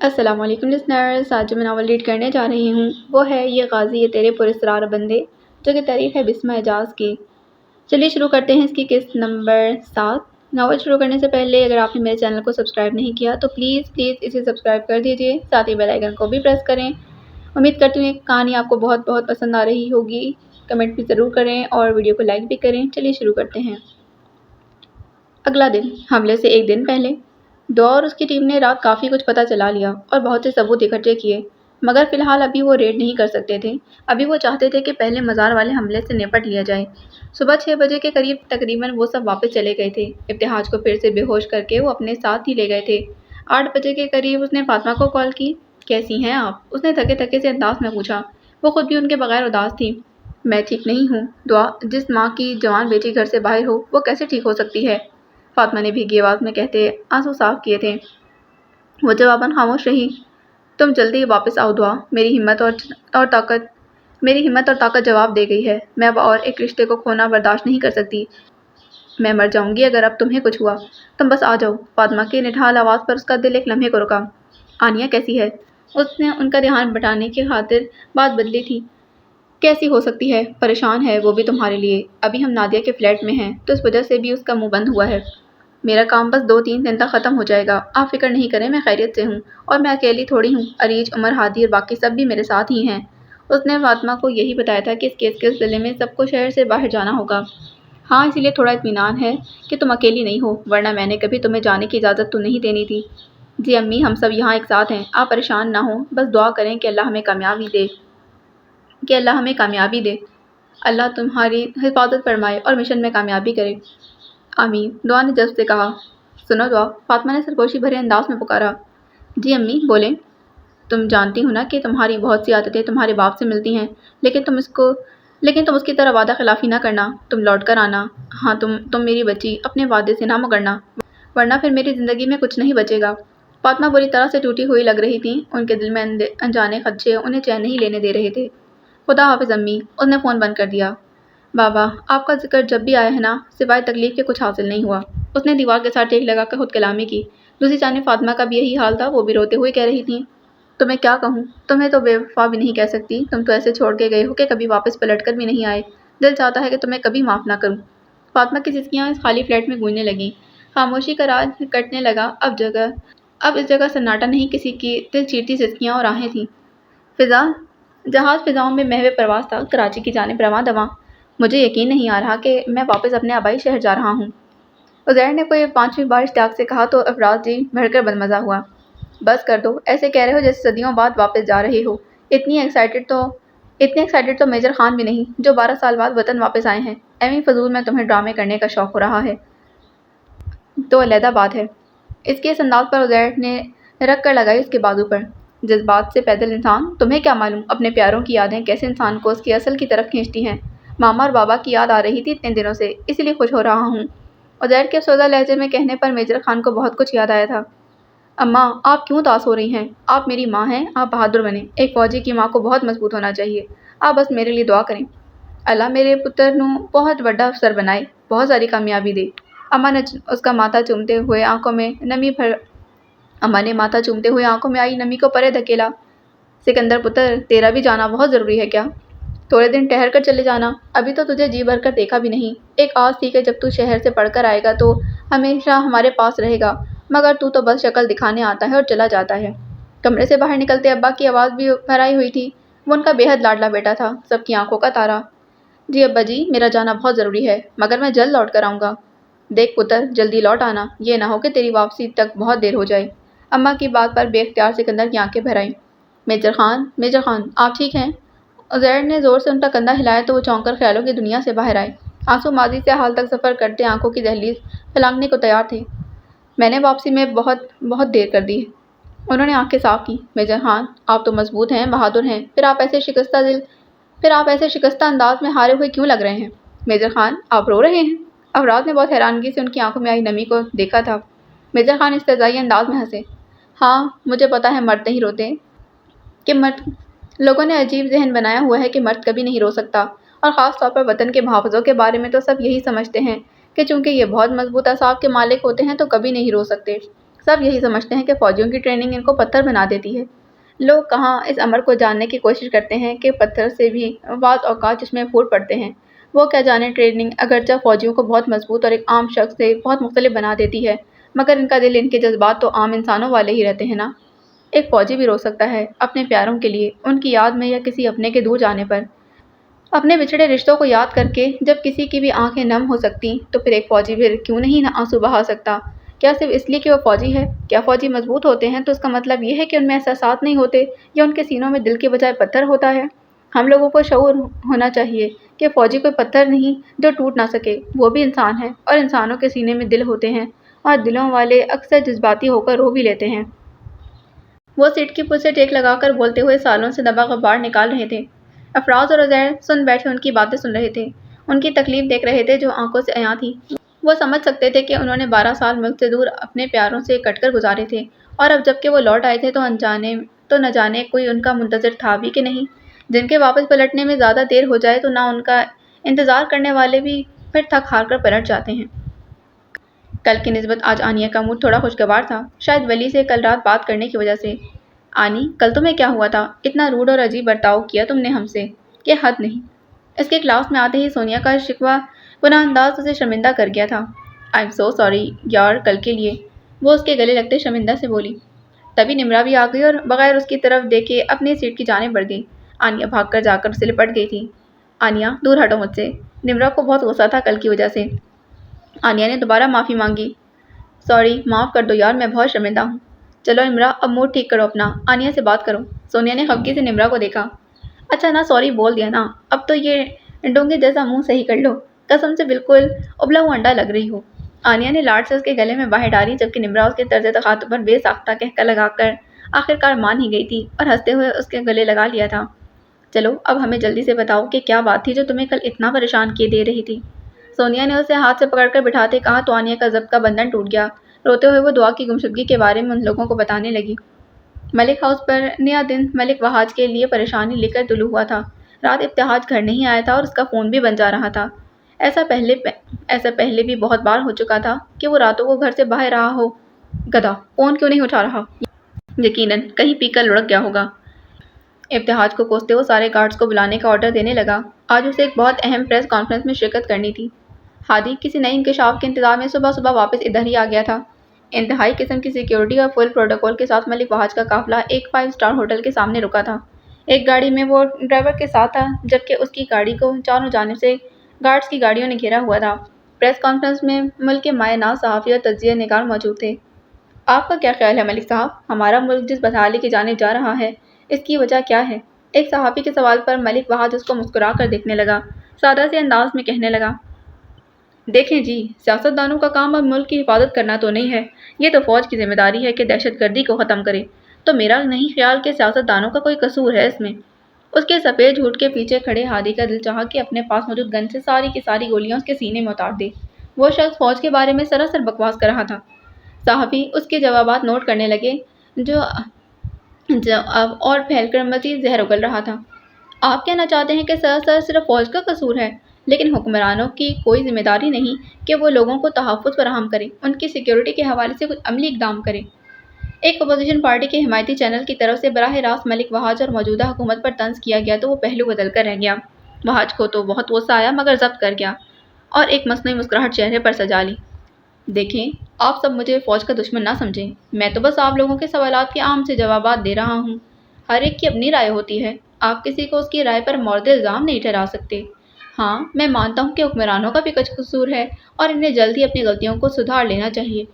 السلام علیکم لسنرز، آج جو میں ناول ریڈ کرنے جا رہی ہوں وہ ہے یہ غازی یہ تیرے پراسرار بندے، جو کہ تعریف ہے بسمہ اعجاز کی۔ چلیے شروع کرتے ہیں اس کی قسط نمبر 7۔ ناول شروع کرنے سے پہلے اگر آپ نے میرے چینل کو سبسکرائب نہیں کیا تو پلیز اسے سبسکرائب کر دیجیے، ساتھ ہی بیل آئیکن کو بھی پریس کریں۔ امید کرتی ہوں یہ کہانی آپ کو بہت بہت پسند آ رہی ہوگی۔ کمنٹ بھی ضرور کریں اور ویڈیو کو لائک بھی کریں۔ چلیے شروع کرتے ہیں۔ اگلا دن، حملے سے ایک دن پہلے دو اور اس کی ٹیم نے رات کافی کچھ پتہ چلا لیا اور بہت سے ثبوت اکٹھے کیے، مگر فی الحال ابھی وہ ریڈ نہیں کر سکتے تھے۔ ابھی وہ چاہتے تھے کہ پہلے مزار والے حملے سے نپٹ لیا جائے۔ صبح 6 بجے کے قریب تقریباً وہ سب واپس چلے گئے تھے۔ ابتہاج کو پھر سے بے ہوش کر کے وہ اپنے ساتھ ہی لے گئے تھے۔ 8 بجے کے قریب اس نے فاطمہ کو کال کی۔ کیسی ہیں آپ؟ اس نے تھکے تھکے سے انداز میں پوچھا۔ وہ خود بھی ان کے بغیر اداس تھی۔ میں ٹھیک نہیں ہوں دعا، جس ماں کی جوان بیٹی گھر سے باہر ہو وہ کیسے ٹھیک ہو سکتی ہے؟ فاطمہ نے بھیگی آواز میں کہتے آنسو صاف کیے تھے۔ وہ جواباً خاموش رہی۔ تم جلدی واپس آؤ دعا، میری ہمت اور طاقت جواب دے گئی ہے۔ میں اب اور ایک رشتے کو کھونا برداشت نہیں کر سکتی۔ میں مر جاؤں گی اگر اب تمہیں کچھ ہوا۔ تم بس آ جاؤ۔ فاطمہ کی نڈھال آواز پر اس کا دل ایک لمحے کو رکا۔ آنیہ کیسی ہے؟ اس نے ان کا دھیان بٹانے کی خاطر بات بدلی تھی۔ کیسی ہو سکتی ہے؟ پریشان ہے، وہ بھی تمہارے لیے۔ ابھی ہم نادیہ کے فلیٹ میں ہیں تو اس وجہ سے بھی اس کا منہ بند ہوا ہے۔ میرا کام بس 2-3 دن تک ختم ہو جائے گا، آپ فکر نہیں کریں، میں خیریت سے ہوں اور میں اکیلی تھوڑی ہوں، عریج، عمر، ہادی اور باقی سب بھی میرے ساتھ ہی ہیں۔ اس نے فاطمہ کو یہی بتایا تھا کہ اس کیس کے سلسلے میں سب کو شہر سے باہر جانا ہوگا۔ ہاں، اسی لیے تھوڑا اطمینان ہے کہ تم اکیلی نہیں ہو، ورنہ میں نے کبھی تمہیں جانے کی اجازت تو نہیں دینی تھی۔ جی امی، ہم سب یہاں ایک ساتھ ہیں، آپ پریشان نہ ہوں، بس دعا کریں کہ اللہ ہمیں کامیابی دے۔ اللہ تمہاری حفاظت فرمائے اور مشن میں کامیابی کرے۔ آمین، دعا نے جذب سے کہا۔ سنو دعا، فاطمہ نے سرگوشی بھرے انداز میں پکارا۔ جی امی، بولیں۔ تم جانتی ہو نا کہ تمہاری بہت سی عادتیں تمہارے باپ سے ملتی ہیں، لیکن تم اس کی طرح وعدہ خلافی نہ کرنا، تم لوٹ کر آنا۔ ہاں، تم میری بچی، اپنے وعدے سے نہ مکرنا، ورنہ پھر میری زندگی میں کچھ نہیں بچے گا۔ فاطمہ بری طرح سے ٹوٹی ہوئی لگ رہی تھی، ان کے دل میں انجانے خدشے انہیں چین نہیں لینے دے رہے تھے۔ خدا حافظ امی، اس نے فون بند کر دیا۔ بابا، آپ کا ذکر جب بھی آیا ہے نا، سوائے تکلیف کے کچھ حاصل نہیں ہوا۔ اس نے دیوار کے ساتھ ٹیک لگا کر خود کلامی کی۔ دوسری جانب فاطمہ کا بھی یہی حال تھا، وہ بھی روتے ہوئے کہہ رہی تھیں۔ تمہیں کیا کہوں، تمہیں تو بے وفا بھی نہیں کہہ سکتی، تم تو ایسے چھوڑ کے گئے ہو کہ کبھی واپس پلٹ کر بھی نہیں آئے۔ دل چاہتا ہے کہ تمہیں کبھی معاف نہ کروں۔ فاطمہ کی سسکیاں اس خالی فلیٹ میں گونجنے لگیں۔ خاموشی کا راج کٹنے لگا۔ اب اس جگہ سناٹا نہیں، کسی کی دل چیرتی سسکیاں اور آہیں تھیں۔ جہاز فضاؤں میں محو پرواز تھا، کراچی کی جانب رواں دواں۔ مجھے یقین نہیں آ رہا کہ میں واپس اپنے آبائی شہر جا رہا ہوں، عزیر نے کوئی 5ویں بار اشتیاق سے کہا تو افراز جی بھر کر بدمزہ ہوا۔ بس کر دو، ایسے کہہ رہے ہو جیسے صدیوں بعد واپس جا رہے ہو۔ اتنے ایکسائٹڈ تو میجر خان بھی نہیں، جو 12 سال بعد وطن واپس آئے ہیں۔ ایویں فضول میں تمہیں ڈرامے کرنے کا شوق ہو رہا ہے تو علیحدہ بات ہے۔ اس کے اس انداز پر عزیر نے رکھ کر لگائی اس کے بازو پر۔ جذبات سے پیدل انسان، تمہیں کیا معلوم اپنے پیاروں کی یادیں کیسے انسان کو اس کی اصل کی طرف کھینچتی ہیں۔ ماما اور بابا کی یاد آ رہی تھی اتنے دنوں سے، اسی لیے خوش ہو رہا ہوں۔ عزیر کے افسردہ لہجے میں کہنے پر میجر خان کو بہت کچھ یاد آیا تھا۔ اماں، آپ کیوں اداس ہو رہی ہیں؟ آپ میری ماں ہیں، آپ بہادر بنیں۔ ایک فوجی کی ماں کو بہت مضبوط ہونا چاہیے۔ آپ بس میرے لیے دعا کریں۔ اللہ میرے پتر نوں بہت بڑا افسر بنائے، بہت ساری کامیابی دے۔ اماں نے اس کا ماتھا چومتے ہوئے آنکھوں میں آئی نمی کو پرے دھکیلا۔ سکندر پتر، تیرا بھی جانا بہت ضروری ہے کیا؟ تھوڑے دن ٹھہر کر چلے جانا، ابھی تو تجھے جی بھر کر دیکھا بھی نہیں۔ ایک آس تھی کہ جب تو شہر سے پڑھ کر آئے گا تو ہمیشہ ہمارے پاس رہے گا، مگر تو بس شکل دکھانے آتا ہے اور چلا جاتا ہے۔ کمرے سے باہر نکلتے ابا کی آواز بھی بھرائی ہوئی تھی۔ وہ ان کا بے حد لاڈلا بیٹا تھا، سب کی آنکھوں کا تارا۔ جی ابا جی، میرا جانا بہت ضروری ہے، مگر میں جلد لوٹ کر آؤں گا۔ دیکھ پتر، جلدی لوٹ آنا، یہ نہ ہو کہ تیری واپسی تک بہت دیر ہو جائے۔ اماں کی بات پر بے اختیار سکندر کی آنکھیں بھر آئیں۔ میجر خان، آپ ٹھیک ہیں؟ عزیر نے زور سے ان کا کندھا ہلایا تو وہ چونک کر خیالوں کی دنیا سے باہر آئے۔ آنسو ماضی سے حال تک سفر کرتے آنکھوں کی دہلیز پھلانگنے کو تیار تھے۔ میں نے واپسی میں بہت دیر کر دی ہے۔ انہوں نے آنکھیں صاف کیں۔ میجر خان، آپ تو مضبوط ہیں، بہادر ہیں، پھر آپ ایسے شکستہ انداز میں ہارے ہوئے کیوں لگ رہے ہیں؟ میجر خان، آپ رو رہے ہیں؟ افراز نے بہت حیرانگی سے ان کی آنکھوں میں آئی نمی کو دیکھا تھا۔ میجر خان استہزائی انداز میں ہنسے۔ ہاں، مجھے پتا ہے مرد نہیں روتے، لوگوں نے عجیب ذہن بنایا ہوا ہے کہ مرد کبھی نہیں رو سکتا، اور خاص طور پر وطن کے محافظوں کے بارے میں تو سب یہی سمجھتے ہیں کہ چونکہ یہ بہت مضبوط اعصاب کے مالک ہوتے ہیں تو کبھی نہیں رو سکتے۔ سب یہی سمجھتے ہیں کہ فوجیوں کی ٹریننگ ان کو پتھر بنا دیتی ہے۔ لوگ کہاں اس امر کو جاننے کی کوشش کرتے ہیں کہ پتھر سے بھی بعض اوقات چشمے پھوٹ پڑتے ہیں۔ وہ کیا جانے ٹریننگ اگرچہ فوجیوں کو بہت مضبوط اور ایک عام شخص سے بہت مختلف بنا دیتی ہے، مگر ان کا دل، ان کے جذبات تو عام انسانوں والے ہی رہتے ہیں نا۔ ایک فوجی بھی رو سکتا ہے اپنے پیاروں کے لیے، ان کی یاد میں یا کسی اپنے کے دور جانے پر۔ اپنے بچھڑے رشتوں کو یاد کر کے جب کسی کی بھی آنکھیں نم ہو سکتی تو پھر ایک فوجی پھر کیوں نہیں آنسو بہا سکتا؟ کیا صرف اس لیے کہ وہ فوجی ہے؟ کیا فوجی مضبوط ہوتے ہیں تو اس کا مطلب یہ ہے کہ ان میں احساسات نہیں ہوتے یا ان کے سینوں میں دل کے بجائے پتھر ہوتا ہے؟ ہم لوگوں کو شعور ہونا چاہیے کہ فوجی کوئی پتھر نہیں جو ٹوٹ نہ سکے، وہ بھی انسان ہے اور انسانوں کے سینے میں دل ہوتے ہیں اور دلوں والے اکثر جذباتی ہو کر رو بھی لیتے ہیں۔ وہ سیٹ کی پل سے ٹیک لگا کر بولتے ہوئے سالوں سے دبا غبار نکال رہے تھے۔ افراز اور عزیر سن بیٹھے ان کی باتیں سن رہے تھے، ان کی تکلیف دیکھ رہے تھے جو آنکھوں سے عیاں تھی۔ وہ سمجھ سکتے تھے کہ انہوں نے 12 سال ملک سے دور اپنے پیاروں سے کٹ کر گزارے تھے، اور اب جب کہ وہ لوٹ آئے تھے تو نہ جانے کوئی ان کا منتظر تھا بھی کہ نہیں۔ جن کے واپس پلٹنے میں زیادہ دیر ہو جائے تو نہ ان کا انتظار کرنے والے بھی پھر تھک ہار کر پلٹ جاتے ہیں۔ کل کی نسبت آج آنیہ کا موڈ تھوڑا خوشگوار تھا، شاید ولی سے کل رات بات کرنے کی وجہ سے۔ آنی، کل تمہیں کیا ہوا تھا؟ اتنا روڈ اور عجیب برتاؤ کیا تم نے ہم سے کہ حد نہیں۔ اس کے کلاس میں آتے ہی سونیا کا شکوہ گناہ انداز اسے شرمندہ کر گیا تھا۔ آئی ایم سو سوری یار کل کے لیے، وہ اس کے گلے لگتے شرمندہ سے بولی۔ تبھی نمرا بھی آ گئی اور بغیر اس کی طرف دیکھے اپنی سیٹ کی جانب بڑھ گئی۔ آنیہ بھاگ کر جا کر اسے لپٹ گئی تھی۔ آنیہ دور ہٹو مجھ سے۔ نمرا کو بہت غصہ تھا کل کی وجہ سے۔ آنیہ نے دوبارہ معافی مانگی۔ سوری، معاف کر دو یار، میں بہت شرمندہ ہوں۔ چلو نمرا اب موڈ ٹھیک کرو اپنا، آنیہ سے بات کرو۔ سونیا نے خفگی سے نمرا کو دیکھا۔ اچھا نا سوری بول دیا نا، اب تو یہ ڈونگے جیسا منہ صحیح کر لو، قسم سے بالکل ابلا ہوا انڈا لگ رہی ہو۔ آنیہ نے لاڈ سے اس کے گلے میں باہیں ڈالی جبکہ نمرا اس کے طرز تخاطب پر بے ساختہ کہکا لگا کر آخرکار مان ہی گئی تھی اور ہنستے ہوئے اس کے گلے لگا لیا تھا۔ چلو اب ہمیں جلدی سے بتاؤ کہ کیا بات تھی جو تمہیں کل اتنا پریشان کیے دے رہی تھی۔ سونیا نے اسے ہاتھ سے پکڑ کر بٹھاتے کہا تو آنیہ کا ضبط کا بندھن ٹوٹ گیا۔ روتے ہوئے وہ دعا کی گمشدگی کے بارے میں ان لوگوں کو بتانے لگی۔ ملک ہاؤس پر نیا دن ملک وہاج کے لیے پریشانی لے کر طلوع ہوا تھا۔ رات ابتہاج گھر نہیں آیا تھا اور اس کا فون بھی بند جا رہا تھا۔ ایسا پہلے بھی بہت بار ہو چکا تھا کہ وہ راتوں کو گھر سے باہر رہا ہو۔ گدھا، فون کیوں نہیں اٹھا رہا؟ یقیناً کہیں پی کر لڑک گیا ہوگا۔ ابتہاج کو کوستے وہ سارے گارڈز کو بلانے کا آرڈر دینے لگا۔ آج اسے ایک بہت اہم پریس کانفرنس میں شرکت کرنی تھی۔ ہادی کسی نئی انکشاف کے انتظار میں صبح صبح واپس ادھر ہی آ گیا تھا۔ انتہائی قسم کی سیکیورٹی اور فل پروٹوکول کے ساتھ ملک وہاج کا قافلہ ایک 5 اسٹار ہوٹل کے سامنے رکا تھا۔ ایک گاڑی میں وہ ڈرائیور کے ساتھ تھا جبکہ اس کی گاڑی کو چاروں جانب سے گارڈز کی گاڑیوں نے گھیرا ہوا تھا۔ پریس کانفرنس میں ملک کے مایہ ناز صحافی اور تجزیہ نگار موجود تھے۔ آپ کا کیا خیال ہے ملک صاحب، ہمارا ملک جس بدحالی کی جانب جا رہا ہے اس کی وجہ کیا ہے؟ ایک صحافی کے سوال پر ملک وہاج اس کو مسکرا کر دیکھنے لگا، سادہ سے انداز میں کہنے لگا۔ دیکھیں جی، سیاست دانوں کا کام اب ملک کی حفاظت کرنا تو نہیں ہے، یہ تو فوج کی ذمہ داری ہے کہ دہشت گردی کو ختم کرے۔ تو میرا نہیں خیال کہ سیاست دانوں کا کوئی قصور ہے اس میں۔ اس کے سفید جھوٹ کے پیچھے کھڑے ہادی کا دل چاہا کہ اپنے پاس موجود گن سے ساری کی ساری گولیاں اس کے سینے میں اتار دے۔ وہ شخص فوج کے بارے میں سراسر بکواس کر رہا تھا۔ صحافی اس کے جوابات نوٹ کرنے لگے جو اب اور پھیل کر مزید زہر اگل رہا تھا۔ آپ کہنا چاہتے ہیں کہ سراسر صرف فوج کا قصور ہے، لیکن حکمرانوں کی کوئی ذمہ داری نہیں کہ وہ لوگوں کو تحفظ فراہم کریں، ان کی سیکیورٹی کے حوالے سے کچھ عملی اقدام کریں۔ ایک اپوزیشن پارٹی کے حمایتی چینل کی طرف سے براہ راست ملک وہاج اور موجودہ حکومت پر طنز کیا گیا تو وہ پہلو بدل کر رہ گیا۔ وہاج کو تو بہت غصہ آیا مگر ضبط کر گیا اور ایک مصنوعی مسکراہٹ چہرے پر سجا لی۔ دیکھیں، آپ سب مجھے فوج کا دشمن نہ سمجھیں، میں تو بس آپ لوگوں کے سوالات کے عام سے جوابات دے رہا ہوں۔ ہر ایک کی اپنی رائے ہوتی ہے، آپ کسی کو اس کی رائے پر مورد الزام نہیں ٹھہرا سکتے۔ ہاں، میں مانتا ہوں کہ حکمرانوں کا بھی کچھ قصور ہے اور انہیں جلد ہی اپنی غلطیوں کو سدھار لینا چاہیے۔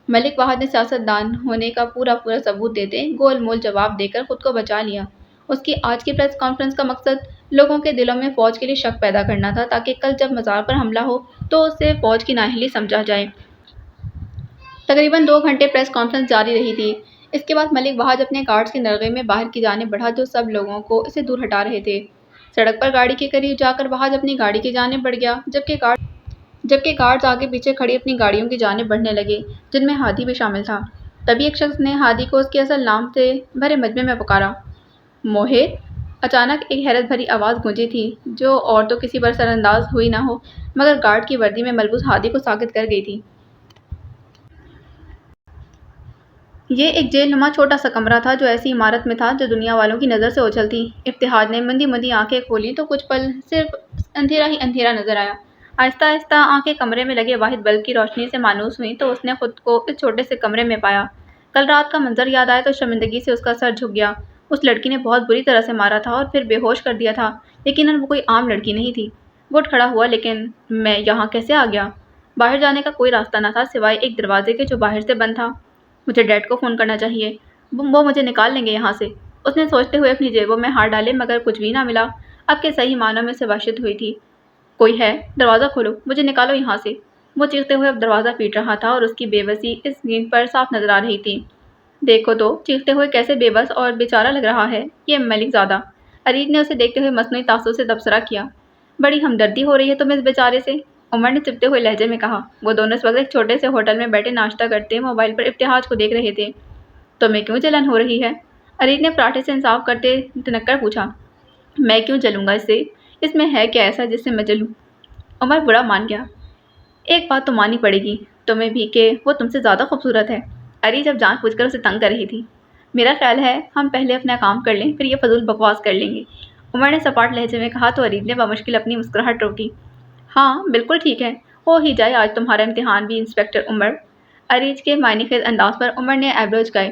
ملک وہاج نے سیاست دان ہونے کا پورا ثبوت دیتے گول مول جواب دے کر خود کو بچا لیا۔ اس کی آج کی پریس کانفرنس کا مقصد لوگوں کے دلوں میں فوج کے لیے شک پیدا کرنا تھا تاکہ کل جب مزار پر حملہ ہو تو اسے فوج کی نااہلی سمجھا جائے۔ تقریباً 2 گھنٹے پریس کانفرنس جاری رہی تھی۔ اس کے بعد ملک وہاج اپنے گارڈز کے نرغے میں باہر کی جانب بڑھا جو سب لوگوں کو اسے دور ہٹا رہے تھے۔ سڑک پر گاڑی کے قریب جا کر وہاج اپنی گاڑی کی جانب بڑھ گیا جبکہ گارڈز آگے پیچھے کھڑی اپنی گاڑیوں کی جانب بڑھنے لگے جن میں ہادی بھی شامل تھا۔ تبھی ایک شخص نے ہادی کو اس کے اصل نام سے بھرے مجمع میں پکارا۔ موہر! اچانک ایک حیرت بھری آواز گونجی تھی جو اور تو کسی پر سر انداز ہوئی نہ ہو مگر گارڈ کی وردی میں ملبوس ہادی کو ساکت کر گئی تھی۔ یہ ایک جیل نما چھوٹا سا کمرہ تھا جو ایسی عمارت میں تھا جو دنیا والوں کی نظر سے اوچھل تھی۔ ابتہاج نے مندی مندی آنکھیں کھولی تو کچھ پل صرف اندھیرا ہی اندھیرا نظر آیا۔ آہستہ آہستہ آنکھیں کمرے میں لگے واحد بلب کی روشنی سے مانوس ہوئیں تو اس نے خود کو اس چھوٹے سے کمرے میں پایا۔ کل رات کا منظر یاد آیا تو شرمندگی سے اس کا سر جھک گیا۔ اس لڑکی نے بہت بری طرح سے مارا تھا اور پھر بے ہوش کر دیا تھا۔ یقیناً وہ کوئی عام لڑکی نہیں تھی۔ وہ اٹھ کھڑا ہوا، لیکن میں یہاں کیسے آ گیا؟ باہر جانے کا کوئی راستہ نہ تھا سوائے ایک دروازے کے جو باہر سے بند تھا۔ مجھے ڈیڈ کو فون کرنا چاہیے، وہ مجھے نکال لیں گے یہاں سے۔ اس نے سوچتے ہوئے اپنی جیبوں میں ہاتھ ڈالے مگر کچھ بھی نہ ملا۔ اب کے صحیح معنوں میں سے وحشت ہوئی تھی۔ کوئی ہے؟ دروازہ کھولو، مجھے نکالو یہاں سے۔ وہ چیختے ہوئے اب دروازہ پیٹ رہا تھا اور اس کی بے بسی اس گیند پر صاف نظر آ رہی تھی۔ دیکھو تو چیختے ہوئے کیسے بے بس اور بیچارہ لگ رہا ہے یہ ملک زادہ۔ ارید نے اسے دیکھتے ہوئے مصنوعی تعصب سے تبصرہ کیا۔ بڑی ہمدردی ہو رہی ہے تمہیں اس بیچارے سے، عمر نے چپتے ہوئے لہجے میں کہا۔ وہ دونوں اس وقت ایک چھوٹے سے ہوٹل میں بیٹھے ناشتہ کرتے موبائل پر ابتہاج کو دیکھ رہے تھے۔ تمہیں کیوں جلن ہو رہی ہے؟ ارید نے پراٹھے سے انصاف کرتے تنک کر پوچھا۔ میں کیوں جلوں گا اس سے؟ اس میں ہے کیا ایسا جس سے میں جلوں؟ عمر برا مان گیا۔ ایک بات تو ماننی پڑے گی تمہیں بھی کہ وہ تم سے زیادہ خوبصورت ہے۔ ارید جب جان بوجھ کر اسے تنگ کر رہی تھی۔ میرا خیال ہے ہم پہلے اپنا کام کر لیں پھر یہ فضول بکواس کر لیں گے، عمر نے سپاٹ لہجے میں کہا تو ارید نے بمشکل اپنی مسکراہٹ روکی۔ ہاں بالکل ٹھیک ہے، ہو ہی جائے آج تمہارا امتحان بھی انسپکٹر عمر۔ ارید کے معنی خیز انداز پر عمر نے آئیبرو جھکائے۔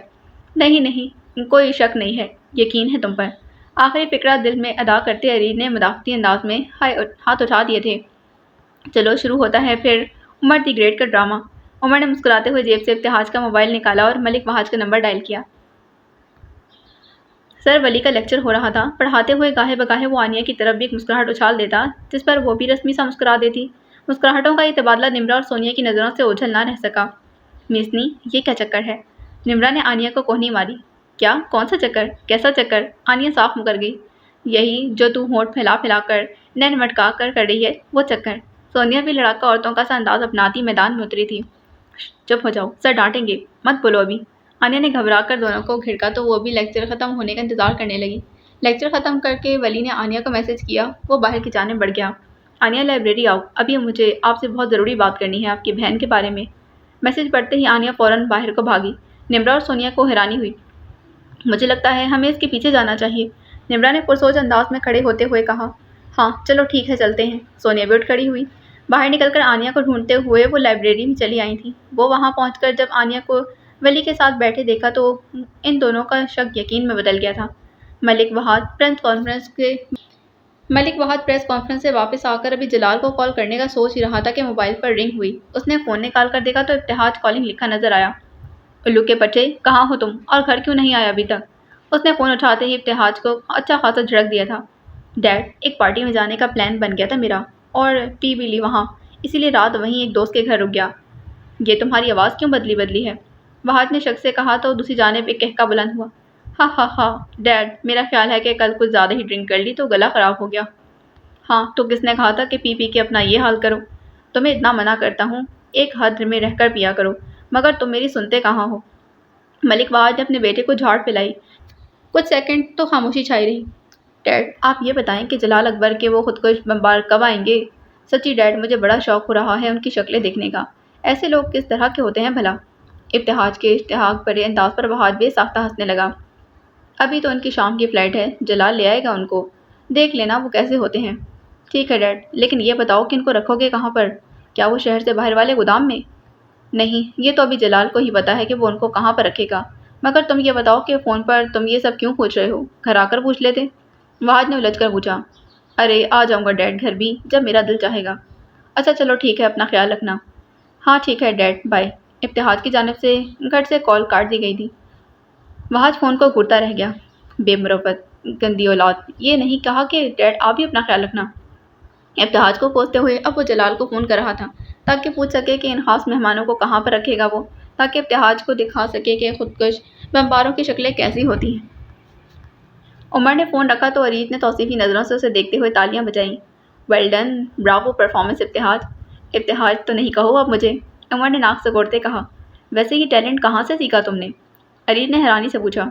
نہیں نہیں، کوئی شک نہیں ہے، یقین ہے تم پر۔ آخری فقرہ دل میں ادا کرتے ارید نے مدافعتی انداز میں ہاتھ اٹھا دیے تھے۔ چلو شروع ہوتا ہے پھر عمر دی گریٹ کا ڈرامہ۔ عمر نے مسکراتے ہوئے جیب سے ابتہاج کا موبائل نکالا اور ملک وہاج کا نمبر ڈائل کیا۔ سر ولی کا لیکچر ہو رہا تھا۔ پڑھاتے ہوئے گاہے بگاہے وہ آنیہ کی طرف بھی ایک مسکراہٹ اچھال دیتا جس پر وہ بھی رسمی سا مسکرا دیتی۔ مسکراہٹوں کا یہ تبادلہ نمرا اور سونیا کی نظروں سے اوجھل نہ رہ سکا۔ میسنی یہ کیا چکر ہے؟ نمرا نے آنیہ کو کوہنی ماری۔ کیا؟ کون سا چکر؟ کیسا چکر؟ آنیہ صاف مکر گئی۔ یہی جو تو ہونٹ پھیلا پھیلا کر نین مٹکا کر رہی ہے وہ چکر۔ سونیا بھی لڑاکا عورتوں کا سا انداز اپناتی میدان میں اتری تھی۔ چپ ہو جاؤ، سر ڈانٹیں گے، مت بولو ابھی۔ آنیہ نے گھبرا کر دونوں کو گھڑکا تو وہ بھی لیکچر ختم ہونے کا انتظار کرنے لگی۔ لیکچر ختم کر کے ولی نے آنیہ کو میسج کیا۔ وہ باہر کی جانب بڑھ گیا۔ آنیہ لائبریری آؤ، ابھی مجھے آپ سے بہت ضروری بات کرنی ہے آپ کی بہن کے بارے میں۔ میسج پڑھتے ہی آنیہ فوراً باہر کو بھاگی۔ نمرا اور سونیا کو حیرانی ہوئی۔ مجھے لگتا ہے ہمیں اس کے پیچھے جانا چاہیے، نمرا نے پرسوچ انداز میں کھڑے ہوتے ہوئے کہا۔ ہاں چلو ٹھیک ہے چلتے ہیں، سونیا بھی اٹھ کھڑی ہوئی۔ باہر نکل کر آنیہ کو ڈھونڈتے ہوئے وہ لائبریری میں چلی آئی تھیں۔ وہ وہاں پہنچ کر جب آنیہ کو ولی کے ساتھ بیٹھے دیکھا تو ان دونوں کا شک یقین میں بدل گیا تھا۔ ملک وہاد پریس کانفرنس سے واپس آ کر ابھی جلال کو کال کرنے کا سوچ ہی رہا تھا کہ موبائل پر رنگ ہوئی۔ اس نے فون نکال کر دیکھا تو ابتہاج کالنگ لکھا نظر آیا۔ الو کے پٹھے، کہاں ہو تم اور گھر کیوں نہیں آیا ابھی تک؟ اس نے فون اٹھاتے ہی ابتہاج کو اچھا خاصا جھڑک دیا تھا۔ ڈیڈ، ایک پارٹی میں جانے کا پلان بن گیا تھا میرا اور پی بھی لی وہاں، اسی لیے رات وہیں ایک دوست کے گھر رک گیا۔ یہ تمہاری آواز کیوں بدلی ہے؟ وہاد نے شک سے کہا تو دوسری جانب ایک کہکا بلند ہوا۔ ہاں ہاں ہاں ڈیڈ، میرا خیال ہے کہ کل کچھ زیادہ ہی ڈرنک کر لی تو گلا خراب ہو گیا۔ ہاں تو کس نے کہا تھا کہ پی کے اپنا یہ حال کرو؟ تمہیں اتنا منع کرتا ہوں ایک حد میں رہ کر پیا کرو، مگر تم میری سنتے کہاں ہو؟ ملک وہاد نے اپنے بیٹے کو جھاڑ پلائی۔ کچھ سیکنڈ تو خاموشی چھائی رہی۔ ڈیڈ آپ یہ بتائیں کہ جلال اکبر کے وہ خودکش بمبار کب آئیں گے؟ سچی ڈیڈ مجھے بڑا شوق ہو رہا ہے ان کی شکلیں دیکھنے کا، ایسے لوگ کس طرح کے ہوتے ہیں بھلا؟ ابتہاج کے اشتیاق بھرے انداز پر وہاد بے ساختہ ہنسنے لگا۔ ابھی تو ان کی شام کی فلائٹ ہے، جلال لے آئے گا ان کو، دیکھ لینا وہ کیسے ہوتے ہیں۔ ٹھیک ہے ڈیڈ، لیکن یہ بتاؤ کہ ان کو رکھو گے کہاں پر؟ کیا وہ شہر سے باہر والے گودام میں؟ نہیں، یہ تو ابھی جلال کو ہی پتا ہے کہ وہ ان کو کہاں پر رکھے گا، مگر تم یہ بتاؤ کہ فون پر تم یہ سب کیوں پوچھ رہے ہو؟ گھر آ کر پوچھ لیتے۔ وہاد نے الجھ کر پوچھا۔ ارے آ جاؤں گا ڈیڈ گھر بھی جب میرا دل چاہے گا۔ اچھا چلو ٹھیک ہے، اپنا خیال رکھنا۔ ہاں ٹھیک ہے ڈیڈ، بائے۔ ابتہاج کی جانب سے گھر سے کال کاٹ دی گئی تھی۔ وہاد فون کو گھورتا رہ گیا۔ بے مروت گندی اولاد، یہ نہیں کہا کہ ڈیڈ آپ بھی اپنا خیال رکھنا؟ ابتہاج کو کوستے ہوئے اب وہ جلال کو فون کر رہا تھا تاکہ پوچھ سکے کہ ان خاص مہمانوں کو کہاں پر رکھے گا وہ، تاکہ ابتہاج کو دکھا سکے کہ خودکش بمباروں کی شکلیں کیسی ہوتی ہیں۔ عمر نے فون رکھا تو ارید نے توصیفی نظروں سے اسے دیکھتے ہوئے تالیاں بجائیں۔ Well done, bravo performance Ibtihaj. Ibtihaj تو نہیں کہو اب مجھے، عمر نے ناک سکوڑتے کہا۔ ویسے یہ ٹیلنٹ کہاں سے سیکھا تم نے؟ ارید نے حیرانی سے پوچھا۔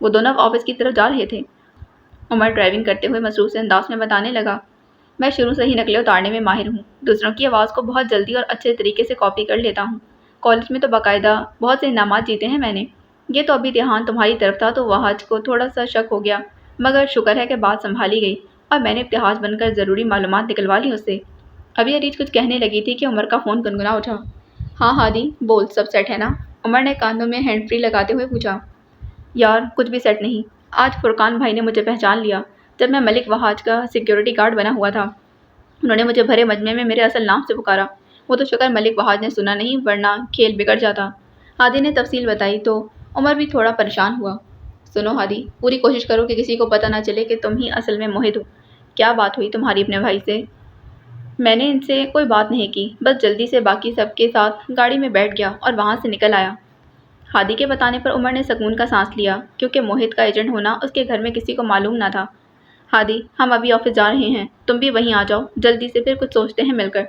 وہ دونوں آفس کی طرف جا رہے تھے۔ عمر ڈرائیونگ کرتے ہوئے مصروف سے انداز میں بتانے لگا۔ میں شروع سے ہی نقلیں اتارنے میں ماہر ہوں، دوسروں کی آواز کو بہت جلدی اور اچھے طریقے سے کاپی کر لیتا ہوں۔ کالج میں تو باقاعدہ بہت سے انعامات جیتے ہیں میں نے۔ یہ تو ابھی دھیان تمہاری طرف تھا تو وہاج کو تھوڑا سا شک ہو گیا، مگر شکر ہے کہ بات سنبھالی گئی اور میں نے ابتحاج بن کر ضروری معلومات نکلوا لی اس سے۔ ابھی اریج کچھ کہنے لگی تھی کہ عمر کا فون گنگنا اٹھا۔ ہاں ہادی بول، سب سیٹ ہے نا؟ عمر نے کانوں میں ہینڈ فری لگاتے ہوئے پوچھا۔ یار کچھ بھی سیٹ نہیں، آج فرقان بھائی نے مجھے پہچان لیا جب میں ملک وہاج کا سیکیورٹی گارڈ بنا ہوا تھا۔ انہوں نے مجھے بھرے مجمع میں میرے اصل نام سے پکارا۔ وہ تو شکر ملک وہاج نے سنا نہیں، ورنہ کھیل بگڑ جاتا۔ ہادی نے تفصیل بتائی تو عمر بھی تھوڑا پریشان ہوا۔ سنو ہادی، پوری کوشش کرو کہ کسی کو پتہ نہ چلے کہ تم ہی اصل میں موہد ہو۔ کیا بات ہوئی تمہاری اپنے بھائی سے؟ میں نے ان سے کوئی بات نہیں کی، بس جلدی سے باقی سب کے ساتھ گاڑی میں بیٹھ گیا اور وہاں سے نکل آیا۔ ہادی کے بتانے پر عمر نے سکون کا سانس لیا، کیونکہ موہد کا ایجنٹ ہونا اس کے گھر میں کسی کو معلوم نہ تھا۔ ہادی ہم ابھی آفس جا رہے ہیں، تم بھی وہیں آ جاؤ جلدی سے، پھر کچھ سوچتے ہیں مل کر۔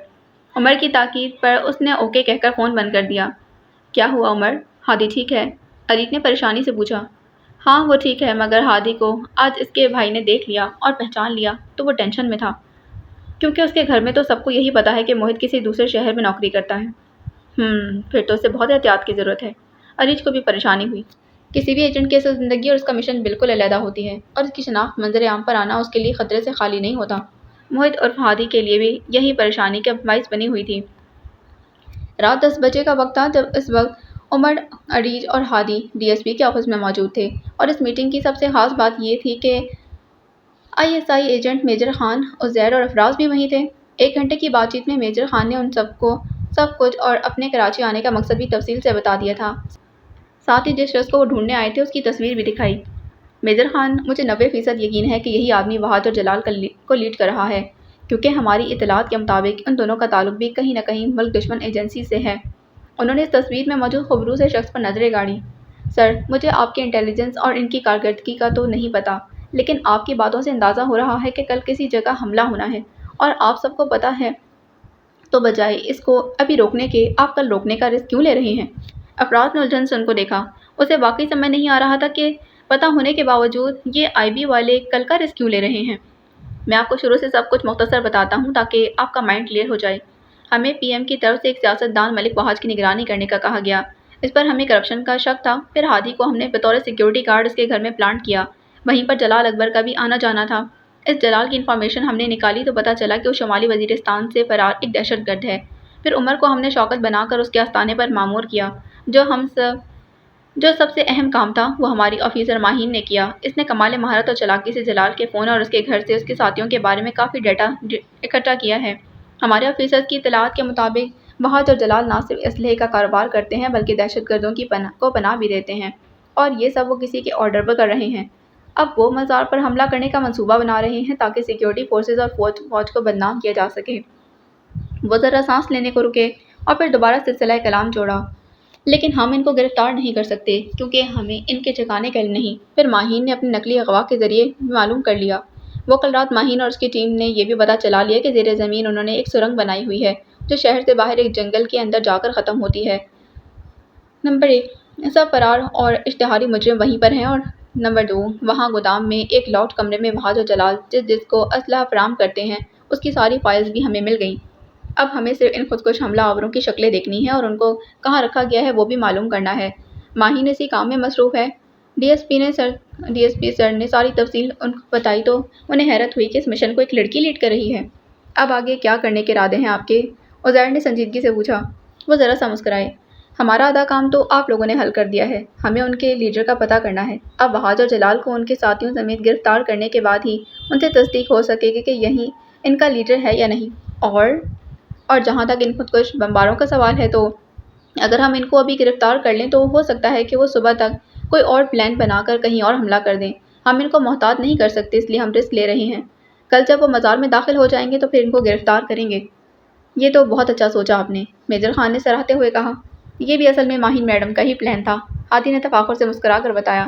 عمر کی تاکید پر اس نے اوکے کہہ کر فون بند کر دیا۔ کیا ہوا عمر؟ ہادی ٹھیک ہے؟ اریج نے پریشانی سے پوچھا۔ ہاں وہ ٹھیک ہے، مگر ہادی کو آج اس کے بھائی نے دیکھ لیا اور پہچان لیا تو وہ ٹینشن میں تھا، کیونکہ اس کے گھر میں تو سب کو یہی پتا ہے کہ موہد کسی دوسرے شہر میں نوکری کرتا ہے۔ پھر تو اسے بہت احتیاط کی ضرورت ہے۔ اریج کو بھی پریشانی ہوئی۔ کسی بھی ایجنٹ کی اصل زندگی اور اس کا مشن بالکل علیحدہ ہوتی ہے، اور اس کی شناخت منظر عام پر آنا اس کے لیے خطرے سے خالی نہیں ہوتا۔ موہد اور ہادی کے لیے بھی یہی پریشانی کا باعث بنی ہوئی تھی۔ رات 10 بجے کا وقت تھا جب اس وقت عمر، اریج اور ہادی ڈی ایس پی کے آفس میں موجود تھے، اور اس میٹنگ کی سب سے خاص بات یہ تھی کہ I S I agent major Khan, Uzair اور افراز بھی وہیں تھے۔ 1 گھنٹے کی بات چیت میں میجر خان نے ان سب کو سب کچھ اور اپنے کراچی آنے کا مقصد بھی تفصیل سے بتا دیا تھا، ساتھ ہی جس شخص کو وہ ڈھونڈنے آئے تھے اس کی تصویر بھی دکھائی۔ میجر خان، مجھے 90% یقین ہے کہ یہی آدمی وہاج اور جلال کو لیڈ کر رہا ہے، کیونکہ ہماری اطلاعات کے مطابق ان دونوں کا تعلق بھی کہیں نہ کہیں ملک دشمن ایجنسی سے ہے۔ انہوں نے اس تصویر میں موجود خبروں سے شخص پر نظریں گاڑی۔ سر، مجھے آپ کے انٹیلیجنس اور ان کی کارکردگی کا تو نہیں پتا، لیکن آپ کی باتوں سے اندازہ ہو رہا ہے کہ کل کسی جگہ حملہ ہونا ہے، اور آپ سب کو پتا ہے، تو بجائے اس کو ابھی روکنے کے آپ کل روکنے کا رسک کیوں لے رہے ہیں؟ افراز نے الجھن سے ان کو دیکھا۔ اسے واقعی سمجھ نہیں آ رہا تھا کہ پتہ ہونے کے باوجود یہ آئی بی والے کل کا رسک کیوں لے رہے ہیں۔ میں آپ کو شروع سے سب کچھ مختصر بتاتا ہوں تاکہ آپ کا مائنڈ کلیئر ہو جائے۔ ہمیں پی ایم کی طرف سے ایک سیاست دان ملک وہاج کی نگرانی کرنے کا کہا گیا، اس پر ہمیں کرپشن کا شک تھا۔ پھر ہادی کو ہم نے بطور سیکیورٹی گارڈ اس کے گھر میں پلانٹ کیا، وہیں پر جلال اکبر کا بھی آنا جانا تھا۔ اس جلال کی انفارمیشن ہم نے نکالی تو پتہ چلا کہ وہ شمالی وزیرستان سے فرار ایک دہشت گرد ہے۔ پھر عمر کو ہم نے شوکت بنا کر اس کے آستانے پر مامور کیا۔ جو سب سے اہم کام تھا وہ ہماری آفیسر ماہین نے کیا۔ اس نے کمال مہارت اور چالاکی سے جلال کے فون اور اس کے گھر سے اس کے ساتھیوں کے بارے میں کافی ڈیٹا اکٹھا کیا ہے۔ ہمارے آفیسر کی اطلاعات کے مطابق وہاج اور جلال نہ صرف اسلحے کا کاروبار کرتے ہیں بلکہ دہشت گردوں کی پناہ بھی دیتے ہیں، اور یہ سب وہ کسی کے آرڈر پر کر رہے ہیں۔ اب وہ مزار پر حملہ کرنے کا منصوبہ بنا رہے ہیں تاکہ سیکیورٹی فورسز اور فوج کو بدنام کیا جا سکے۔ وہ ذرا سانس لینے کو رکے اور پھر دوبارہ سلسلہ کلام جوڑا۔ لیکن ہم ان کو گرفتار نہیں کر سکتے کیونکہ ہمیں ان کے ٹھکانے کا علم نہیں۔ پھر ماہین نے اپنے نقلی اغوا کے ذریعے معلوم کر لیا۔ وہ کل رات ماہین اور اس کی ٹیم نے یہ بھی پتہ چلا لیا کہ زیر زمین انہوں نے ایک سرنگ بنائی ہوئی ہے جو شہر سے باہر ایک جنگل کے اندر جا کر ختم ہوتی ہے۔ نمبر 1، سب فرار اور اشتہاری مجرم وہیں پر ہیں، اور نمبر 2، وہاں گودام میں ایک لاٹ کمرے میں وہاج اور جلال جس کو اسلحہ فراہم کرتے ہیں اس کی ساری فائلز بھی ہمیں مل گئیں۔ اب ہمیں صرف ان خودکش حملہ آوروں کی شکلیں دیکھنی ہیں اور ان کو کہاں رکھا گیا ہے وہ بھی معلوم کرنا ہے۔ ماہین اسی کام میں مصروف ہے۔ ڈی ایس پی سر نے ساری تفصیل ان کو بتائی تو انہیں حیرت ہوئی کہ اس مشن کو ایک لڑکی لیڈ کر رہی ہے۔ اب آگے کیا کرنے کے ارادے ہیں آپ کے؟ عزیر نے سنجیدگی سے پوچھا۔ وہ ذرا سا مسکرائے۔ ہمارا آدھا کام تو آپ لوگوں نے حل کر دیا ہے، ہمیں ان کے لیڈر کا پتہ کرنا ہے۔ اب وہاج اور جلال کو ان کے ساتھیوں سمیت گرفتار کرنے کے بعد ہی ان سے تصدیق ہو سکے گی کہ یہی ان کا لیڈر ہے یا نہیں۔ اور جہاں تک ان خودکش بمباروں کا سوال ہے تو اگر ہم ان کو ابھی گرفتار کر لیں تو ہو سکتا ہے کہ وہ صبح تک کوئی اور پلان بنا کر کہیں اور حملہ کر دیں۔ ہم ان کو محتاط نہیں کر سکتے، اس لیے ہم رسک لے رہے ہیں۔ کل جب وہ مزار میں داخل ہو جائیں گے تو پھر ان کو گرفتار کریں گے۔ یہ تو بہت اچھا سوچا آپ نے، میجر خان نے سراہتے ہوئے کہا۔ یہ بھی اصل میں ماہین میڈم کا ہی پلان تھا، ہادی نے تفاخر سے مسکرا کر بتایا۔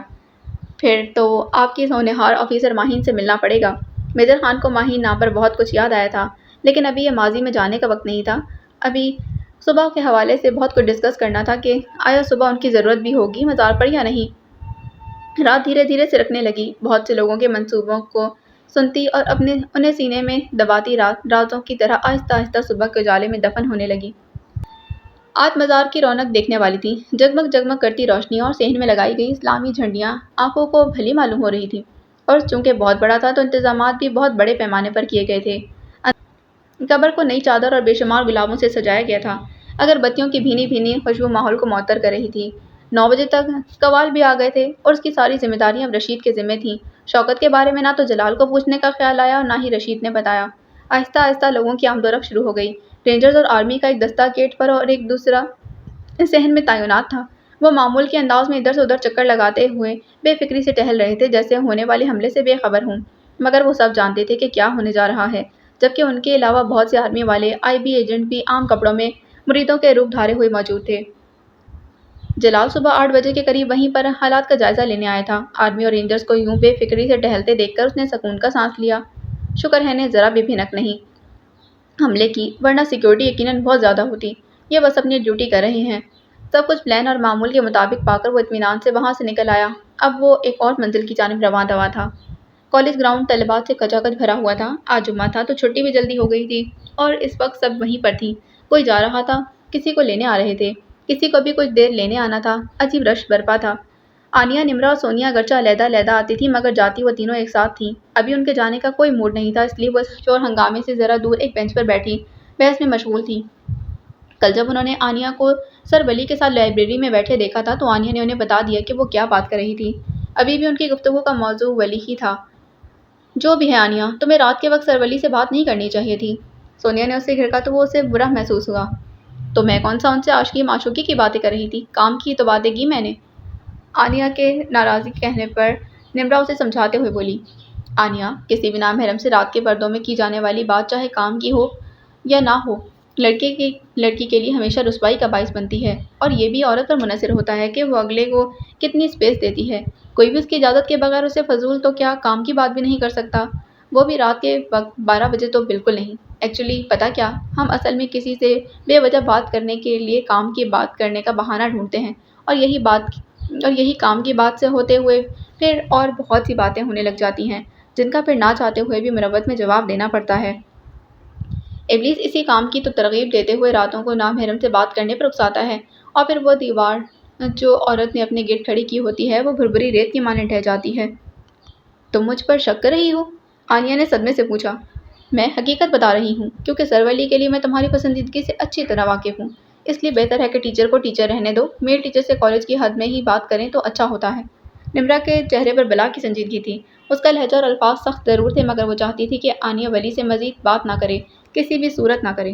پھر تو آپ کی ہونہار آفیسر ماہین سے ملنا پڑے گا۔ میجر خان کو ماہین نام پر بہت کچھ یاد آیا تھا، لیکن ابھی یہ ماضی میں جانے کا وقت نہیں تھا۔ ابھی صبح کے حوالے سے بہت کچھ ڈسکس کرنا تھا کہ آیا صبح ان کی ضرورت بھی ہوگی مزار پر یا نہیں۔ رات دھیرے دھیرے سرکنے لگی، بہت سے لوگوں کے منصوبوں کو سنتی اور انہیں سینے میں دباتی رات رازوں کی طرح آہستہ آہستہ صبح کے اجالے میں دفن ہونے لگی۔ آج مزار کی رونق دیکھنے والی تھی۔ جگمگ جگمگ کرتی روشنی اور صحن میں لگائی گئی اسلامی جھنڈیاں آنکھوں کو بھلی معلوم ہو رہی تھی، اور چونکہ بہت بڑا تھا تو انتظامات بھی بہت بڑے پیمانے پر کیے گئے تھے۔ قبر کو نئی چادر اور بے شمار گلابوں سے سجایا گیا تھا۔ اگر بتیوں کی بھینی بھینی خوشبو ماحول کو معطر کر رہی تھی۔ 9 بجے تک قوال بھی آ گئے تھے اور اس کی ساری ذمہ داریاں اب رشید کے ذمہ تھیں۔ شوکت کے بارے میں نہ تو جلال کو پوچھنے کا خیال آیا اور نہ ہی رشید نے بتایا۔ آہستہ آہستہ لوگوں کی آمد و رفت شروع ہو گئی۔ رینجرز اور آرمی کا ایک دستہ گیٹ پر اور ایک دوسرا صحن میں تعینات تھا۔ وہ معمول کے انداز میں ادھر سے ادھر چکر لگاتے ہوئے بے فکری سے ٹہل رہے تھے، جیسے ہونے والے حملے سے بے خبر ہوں، مگر وہ سب جانتے تھے کہ کیا ہونے جا رہا ہے، جبکہ ان کے علاوہ بہت سے آرمی والے IB ایجنٹ بھی عام کپڑوں میں مریدوں کے روپ دھارے ہوئے موجود تھے۔ جلال صبح 8 بجے کے قریب وہیں پر حالات کا جائزہ لینے آیا تھا۔ آرمی اور رینجرز کو یوں بے فکری سے ٹہلتے دیکھ کر اس نے سکون کا سانس لیا۔ شکر ہے نے ذرا بھی بھنک نہیں حملے کی، ورنہ سیکیورٹی یقیناً بہت زیادہ ہوتی۔ یہ بس اپنی ڈیوٹی کر رہے ہیں۔ سب کچھ پلان اور معمول کے مطابق پا کر وہ اطمینان سے وہاں سے نکل آیا۔ اب وہ ایک اور منزل کی جانب رواں دوا تھا۔ کالج گراؤنڈ طلباء سے کچا کچ بھرا ہوا تھا۔ آج جمعہ تھا تو چھٹی بھی جلدی ہو گئی تھی اور اس وقت سب وہیں پر تھیں۔ کوئی جا رہا تھا، کسی کو لینے آ رہے تھے، کسی کو بھی کچھ دیر لینے آنا تھا۔ عجیب رش برپا تھا۔ آنیہ، نمرا اور سونیا اگرچہ علیحدہ علیحدہ آتی تھیں مگر جاتی وہ تینوں ایک ساتھ تھیں۔ ابھی ان کے جانے کا کوئی موڈ نہیں تھا، اس لیے وہ شور ہنگامے سے ذرا دور ایک بینچ پر بیٹھی بحث میں مشغول تھیں۔ کل جب انہوں نے آنیہ کو سر ولی کے ساتھ لائبریری میں بیٹھے دیکھا تھا تو آنیہ نے انہیں بتا دیا کہ وہ کیا بات کر رہی تھی۔ ابھی بھی ان کی گفتگو کا موضوع ولی ہی تھا۔ جو بھی ہے آنیہ، تمہیں رات کے وقت سر ولی سے بات نہیں کرنی چاہیے تھی۔ سونیا نے اسے گھڑکا تو وہ اسے برا محسوس ہوا۔ تو میں کون سا ان سے عاشقی معشوقی کی باتیں کر رہی تھی، کام کی تو باتیں کی میں نے۔ آنیہ کے ناراضی کہنے پر نمرا اسے سمجھاتے ہوئے بولی، آنیہ، کسی بھی نامحرم سے رات کے پردوں میں کی جانے والی بات چاہے کام کی ہو یا نہ ہو، لڑکی کے لیے ہمیشہ رسوائی کا باعث بنتی ہے، اور یہ بھی عورت پر منحصر ہوتا ہے کہ وہ اگلے کو کتنی سپیس دیتی ہے۔ کوئی بھی اس کی اجازت کے بغیر اسے فضول تو کیا کام کی بات بھی نہیں کر سکتا، وہ بھی رات کے وقت 12 بجے تو بالکل نہیں۔ ایکچولی پتہ کیا، ہم اصل میں کسی سے بے وجہ بات کرنے کے لیے کام کی بات کرنے کا بہانہ ڈھونڈتے ہیں، اور یہی کام کی بات سے ہوتے ہوئے پھر اور بہت سی باتیں ہونے لگ جاتی ہیں جن کا پھر نہ چاہتے ہوئے بھی مروت میں جواب دینا پڑتا ہے۔ ابلیس اسی کام کی تو ترغیب دیتے ہوئے راتوں کو نامحرم سے بات کرنے پر اکساتا ہے، اور پھر وہ دیوار جو عورت نے اپنے گرد کھڑی کی ہوتی ہے وہ بھربھری ریت کی مانند ڈھہ جاتی ہے۔ تم مجھ پر شک کر رہی ہو؟ آنیہ نے صدمے سے پوچھا۔ میں حقیقت بتا رہی ہوں، کیونکہ سر ولی کے لیے میں تمہاری پسندیدگی سے اچھی طرح واقف ہوں، اس لیے بہتر ہے کہ ٹیچر کو ٹیچر رہنے دو، میل ٹیچر سے کالج کی حد میں ہی بات کریں تو اچھا ہوتا ہے۔ نمرا کے چہرے پر بلا کی سنجیدگی تھی۔ اس کا لہجہ اور الفاظ سخت ضرور تھے مگر وہ چاہتی تھی کہ آنیہ ولی سے مزید بات نہ کرے، کسی بھی صورت نہ کرے۔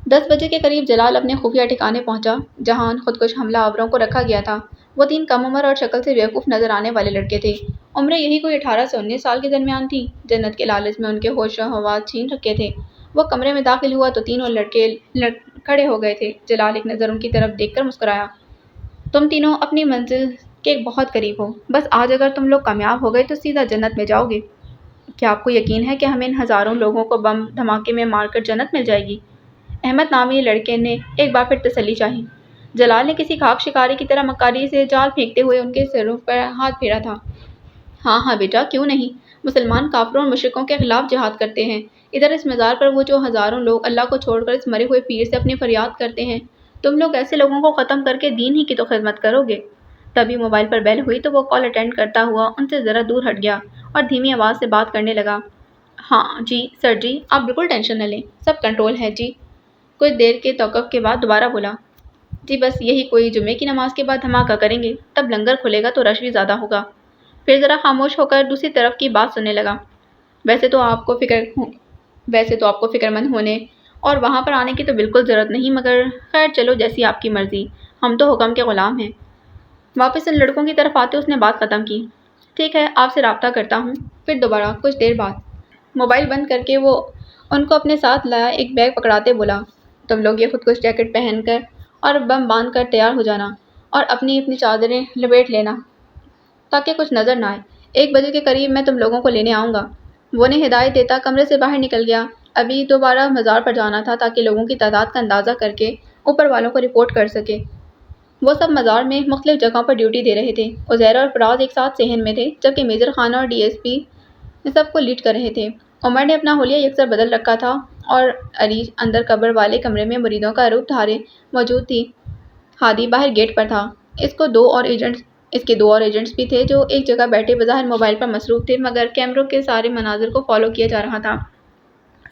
10 بجے کے قریب جلال اپنے خفیہ ٹھکانے پہنچا جہاں خودکش حملہ آوروں کو رکھا گیا تھا۔ وہ 3 کم عمر اور شکل سے بیوقوف نظر آنے والے لڑکے تھے۔ عمریں یہی کوئی 18 سے 19 سال کے درمیان تھیں۔ جنت کے لالچ میں ان کے ہوش و حواس چھین رکھے تھے۔ وہ کمرے میں داخل ہوا تو تینوں لڑکے کھڑے ہو گئے تھے۔ جلال ایک نظر ان کی طرف دیکھ کر مسکرایا۔ تم تینوں اپنی منزل کے بہت قریب ہو، بس آج اگر تم لوگ کامیاب ہو گئے تو سیدھا جنت میں جاؤ گے۔ کیا آپ کو یقین ہے کہ ہمیں ان ہزاروں لوگوں کو بم دھماکے میں مار کر جنت مل جائے گی؟ احمد نامی لڑکے نے ایک بار پھر تسلی چاہی۔ جلال نے کسی خاک شکاری کی طرح مکاری سے جال پھینکتے ہوئے ان کے سروں پر ہاتھ پھیرا تھا۔ ہاں ہاں بیٹا، کیوں نہیں، مسلمان کافروں اور مشرکوں کے خلاف جہاد کرتے ہیں۔ ادھر اس مزار پر وہ جو ہزاروں لوگ اللہ کو چھوڑ کر اس مرے ہوئے پیر سے اپنی فریاد کرتے ہیں، تم لوگ ایسے لوگوں کو ختم کر کے دین ہی کی تو خدمت کرو گے۔ تبھی موبائل پر بیل ہوئی تو وہ کال اٹینڈ کرتا ہوا ان سے ذرا دور ہٹ گیا اور دھیمی آواز سے بات کرنے لگا۔ ہاں جی سر جی، آپ بالکل ٹینشن نہ لیں، سب کنٹرول ہے جی۔ کچھ دیر کے توقف کے بعد دوبارہ بولا، جی بس یہی کوئی جمعے کی نماز کے بعد دھماکہ کریں گے، تب لنگر کھلے گا تو رش بھی زیادہ ہوگا۔ پھر ذرا خاموش ہو کر دوسری طرف کی بات سننے لگا۔ ویسے تو آپ کو فکر مند ہونے اور وہاں پر آنے کی تو بالکل ضرورت نہیں، مگر خیر چلو جیسی آپ کی مرضی، ہم تو حکم کے غلام ہیں۔ واپس ان لڑکوں کی طرف آتے اس نے بات ختم کی۔ ٹھیک ہے، آپ سے رابطہ کرتا ہوں۔ پھر دوبارہ کچھ دیر بعد موبائل بند کر کے وہ ان کو اپنے ساتھ لایا ایک بیگ پکڑاتے بولا، تم لوگ یہ خودکش جیکٹ پہن کر اور بم باندھ کر تیار ہو جانا اور اپنی چادریں لپیٹ لینا تاکہ کچھ نظر نہ آئے۔ 1 بجے کے قریب میں تم لوگوں کو لینے آؤں گا۔ وہ نے ہدایت دیتا کمرے سے باہر نکل گیا۔ ابھی دوبارہ مزار پر جانا تھا تاکہ لوگوں کی تعداد کا اندازہ کر کے اوپر والوں کو رپورٹ کر سکے۔ وہ سب مزار میں مختلف جگہوں پر ڈیوٹی دے رہے تھے۔ عزیر اور فراز ایک ساتھ صحن میں تھے جبکہ میجر خان اور DSP سب کو لیڈ کر رہے تھے۔ عمر نے اپنا حلیہ یکسر بدل رکھا تھا اور عریش اندر قبر والے کمرے میں مریدوں کا روپ دھارے موجود تھی۔ ہادی باہر گیٹ پر تھا۔ اس کے دو اور ایجنٹس بھی تھے جو ایک جگہ بیٹھے بظاہر موبائل پر مصروف تھے، مگر کیمروں کے سارے مناظر کو فالو کیا جا رہا تھا۔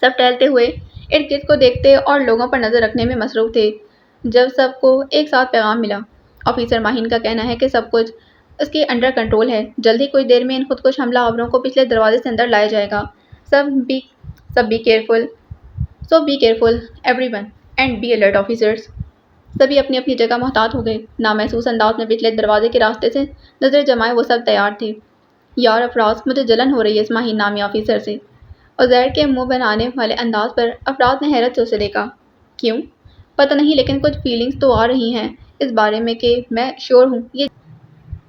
سب ٹہلتے ہوئے ارد گرد کو دیکھتے اور لوگوں پر نظر رکھنے میں مصروف تھے۔ جب سب کو ایک ساتھ پیغام ملا، آفیسر ماہین کا کہنا ہے کہ سب کچھ اس کے انڈر کنٹرول ہے، جلد ہی کچھ دیر میں ان خودکش حملہ آوروں کو پچھلے دروازے سے اندر لایا جائے گا۔ سب be careful everyone and be alert officers. سبھی اپنی اپنی جگہ محتاط ہو گئے۔ نامحسوس انداز میں پچھلے دروازے کے راستے سے نظریں جمائے وہ سب تیار تھے۔ یار افراز، مجھے جلن ہو رہی ہے اس ماہین نامی آفیسر سے۔ عزیر کے منہ بنانے والے انداز پر افراز نے حیرت سے اسے دیکھا۔ کیوں؟ پتہ نہیں، لیکن کچھ فیلنگز تو آ رہی ہیں اس بارے میں کہ میں شیور ہوں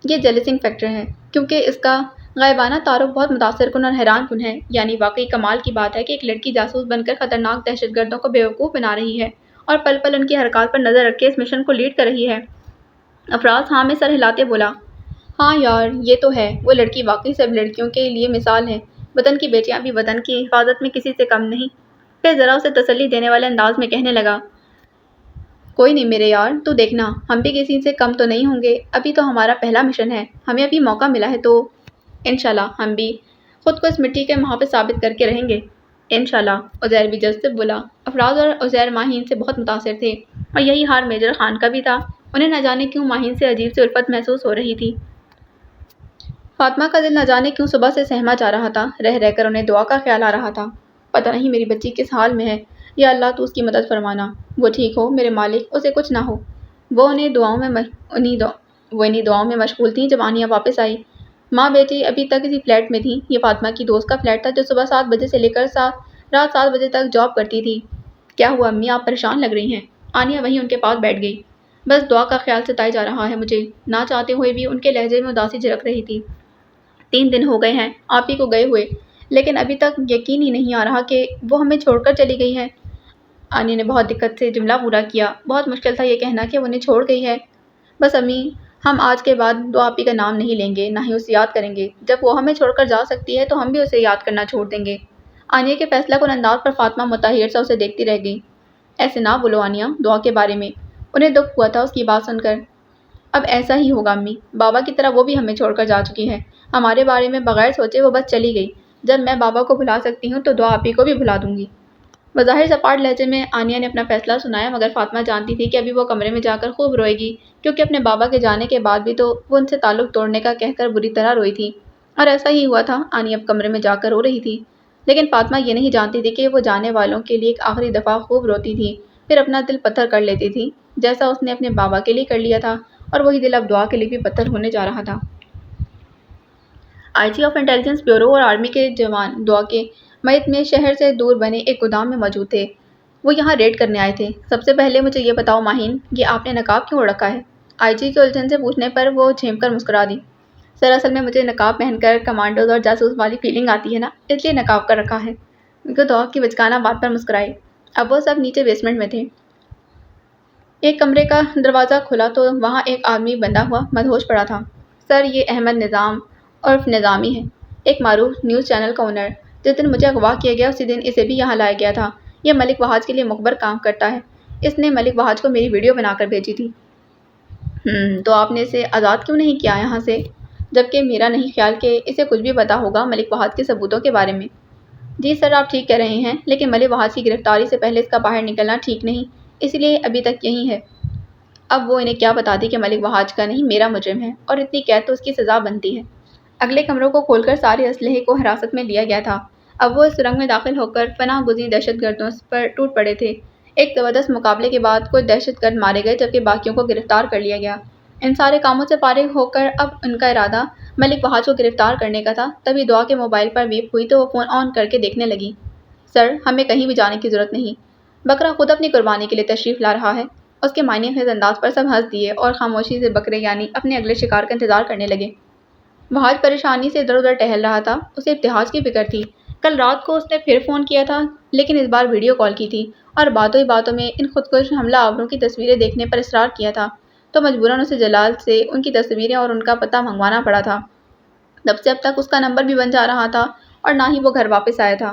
یہ جیلسنگ فیکٹر ہے، کیونکہ اس کا غائبانہ تعارف بہت متاثر کن اور حیران کن ہے۔ یعنی واقعی کمال کی بات ہے کہ ایک لڑکی جاسوس بن کر خطرناک دہشت گردوں کو بیوقوف بنا رہی ہے اور پل پل ان کی حرکات پر نظر رکھے اس مشن کو لیڈ کر رہی ہے۔ افراز ہاں میں سر ہلاتے بولا، ہاں یار یہ تو ہے، وہ لڑکی واقعی سب لڑکیوں کے لیے مثال ہے۔ وطن کی بیٹیاں بھی وطن کی حفاظت میں کسی سے کم نہیں۔ پھر ذرا اسے تسلی دینے والے انداز میں کہنے لگا، کوئی نہیں میرے یار، تو دیکھنا ہم بھی کسی سے کم تو نہیں ہوں گے۔ ابھی تو ہمارا پہلا مشن ہے، ہمیں ابھی موقع ملا ہے تو انشاءاللہ ہم بھی خود کو اس مٹی کے محافظ ثابت کر کے رہیں گے۔ انشاءاللہ، عزیر بھی جذب سے بولا۔ افراز اور عزیر ماہین سے بہت متاثر تھے اور یہی حال میجر خان کا بھی تھا۔ انہیں نہ جانے کیوں ماہین سے عجیب سی الفت محسوس ہو رہی تھی۔ فاطمہ کا دل نہ جانے کیوں صبح سے سہما جا رہا تھا، رہ رہ کر انہیں دعا کا خیال آ رہا تھا۔ پتہ نہیں میری بچی کس حال میں ہے، یا اللہ تو اس کی مدد فرمانا، وہ ٹھیک ہو میرے مالک، اسے کچھ نہ ہو۔ وہ انہیں دعاؤں میں مشغول تھیں جب آنیہ واپس آئی۔ ماں بیٹی ابھی تک اسی فلیٹ میں تھیں۔ یہ فاطمہ کی دوست کا فلیٹ تھا جو صبح 7 بجے سے لے کر رات 7 بجے تک جاب کرتی تھی۔ کیا ہوا امی، آپ پریشان لگ رہی ہیں؟ آنیہ وہیں ان کے پاس بیٹھ گئی۔ بس دعا کا خیال ستائے جا رہا ہے مجھے۔ نہ چاہتے ہوئے بھی ان کے لہجے میں اداسی جھلک رہی تھی۔ 3 دن ہو گئے ہیں آپ ہی کو گئے ہوئے، لیکن ابھی تک یقین ہی نہیں آ رہا کہ وہ ہمیں چھوڑ کر چلی گئی ہے۔ آنیہ نے بہت دقت سے جملہ پورا کیا۔ بہت مشکل تھا یہ کہنا کہ وہ انہیں چھوڑ گئی ہے۔ بس امی، ہم آج کے بعد دو آپی کا نام نہیں لیں گے، نہ ہی اسے یاد کریں گے۔ جب وہ ہمیں چھوڑ کر جا سکتی ہے تو ہم بھی اسے یاد کرنا چھوڑ دیں گے۔ آنیہ کے فیصلہ کن انداز پر فاطمہ متحیر سا اسے دیکھتی رہ گئی۔ ایسے نہ بولو آنیہ، دعا کے بارے میں۔ انہیں دکھ ہوا تھا اس کی بات سن کر۔ اب ایسا ہی ہوگا امی، بابا کی طرح وہ بھی ہمیں چھوڑ کر جا چکی ہے۔ ہمارے بارے میں بغیر سوچے وہ بس چلی گئی۔ جب میں بابا کو بھلا سکتی ہوں تو دعا آپی کو بھی بھلا دوں گی۔ بظاہر سپاٹ لہجے میں آنیہ نے اپنا فیصلہ سنایا، مگر فاطمہ جانتی تھی کہ ابھی وہ کمرے میں جا کر خوب روئے گی، کیونکہ اپنے بابا کے جانے کے بعد بھی تو وہ ان سے تعلق توڑنے کا کہہ کر بری طرح روئی تھی۔ اور ایسا ہی ہوا تھا، آنیہ اب کمرے میں جا کر رو رہی تھی۔ لیکن فاطمہ یہ نہیں جانتی تھی کہ وہ جانے والوں کے لیے ایک آخری دفعہ خوب روتی تھی، پھر اپنا دل پتھر کر لیتی تھی، جیسا اس نے اپنے بابا کے لیے کر لیا تھا، اور وہی دل اب دعا کے لیے بھی پتھر ہونے جا رہا تھا۔ آئی جی آف انٹیلیجنس بیورو اور آرمی کے جوان دعا کے میت میں شہر سے دور بنے ایک گودام میں موجود تھے۔ وہ یہاں ریڈ کرنے آئے تھے۔ سب سے پہلے مجھے یہ بتاؤ ماہین، یہ آپ نے نقاب کیوں اوڑھ رکھا ہے؟ آئی جی کے الجھن سے پوچھنے پر وہ جھیم کر مسکرا دی۔ سر اصل میں مجھے نقاب پہن کر کمانڈوز اور جاسوس والی فیلنگ آتی ہے نا، اس لیے نقاب کر رکھا ہے۔ وہ دعا کی بچکانہ بات پر مسکرائی۔ اب وہ سب نیچے بیسمنٹ میں تھے۔ ایک کمرے کا دروازہ کھلا تو وہاں ایک آدمی بندھا ہوا مدہوش پڑا تھا۔ سر یہ احمد نظام عرف نظامی ہے، ایک معروف نیوز چینل کا اونر۔ جس دن مجھے اغوا کیا گیا اسی دن اسے بھی یہاں لایا گیا تھا۔ یہ ملک وحاج کے لیے مخبر کام کرتا ہے۔ اس نے ملک وحاج کو میری ویڈیو بنا کر بھیجی تھی۔ تو آپ نے اسے آزاد کیوں نہیں کیا یہاں سے؟ جبکہ میرا نہیں خیال کہ اسے کچھ بھی پتا ہوگا ملک وحاج کے ثبوتوں کے بارے میں۔ جی سر آپ ٹھیک کہہ رہے ہیں، لیکن ملک وحاج کی گرفتاری سے پہلے اس کا باہر نکلنا ٹھیک نہیں، اس لیے ابھی تک یہیں ہے۔ اب وہ انہیں کیا بتاتی کہ ملک وحاج کا نہیں میرا مجرم ہے، اور اتنی قید تو اس کی سزا بنتی ہے۔ اگلے کمروں کو کھول کر سارے اسلحے کو حراست میں لیا گیا تھا۔ اب وہ اس سرنگ میں داخل ہو کر پناہ گزین دہشت گردوں پر ٹوٹ پڑے تھے۔ ایک زبردست مقابلے کے بعد کچھ دہشت گرد مارے گئے جبکہ باقیوں کو گرفتار کر لیا گیا۔ ان سارے کاموں سے فارغ ہو کر اب ان کا ارادہ ملک وحاج کو گرفتار کرنے کا تھا۔ تبھی دعا کے موبائل پر بیپ ہوئی تو وہ فون آن کر کے دیکھنے لگی۔ سر ہمیں کہیں بھی جانے کی ضرورت نہیں، بکرا خود اپنی قربانی کے لیے تشریف لا رہا ہے۔ اس کے معنی خیز انداز پر سب ہنس دیے اور خاموشی سے بکرے یعنی اپنے اگلے شکار کا انتظار کرنے لگے۔ وحاج پریشانی سے ادھر ادھر ٹہل رہا تھا۔ اسے ابتحاج کی فکر تھی۔ کل رات کو اس نے پھر فون کیا تھا، لیکن اس بار ویڈیو کال کی تھی، اور باتوں ہی باتوں میں ان خودکش حملہ آوروں کی تصویریں دیکھنے پر اصرار کیا تھا، تو مجبوراً اسے جلال سے ان کی تصویریں اور ان کا پتہ منگوانا پڑا تھا۔ تب سے اب تک اس کا نمبر بھی بن جا رہا تھا اور نہ ہی وہ گھر واپس آیا تھا۔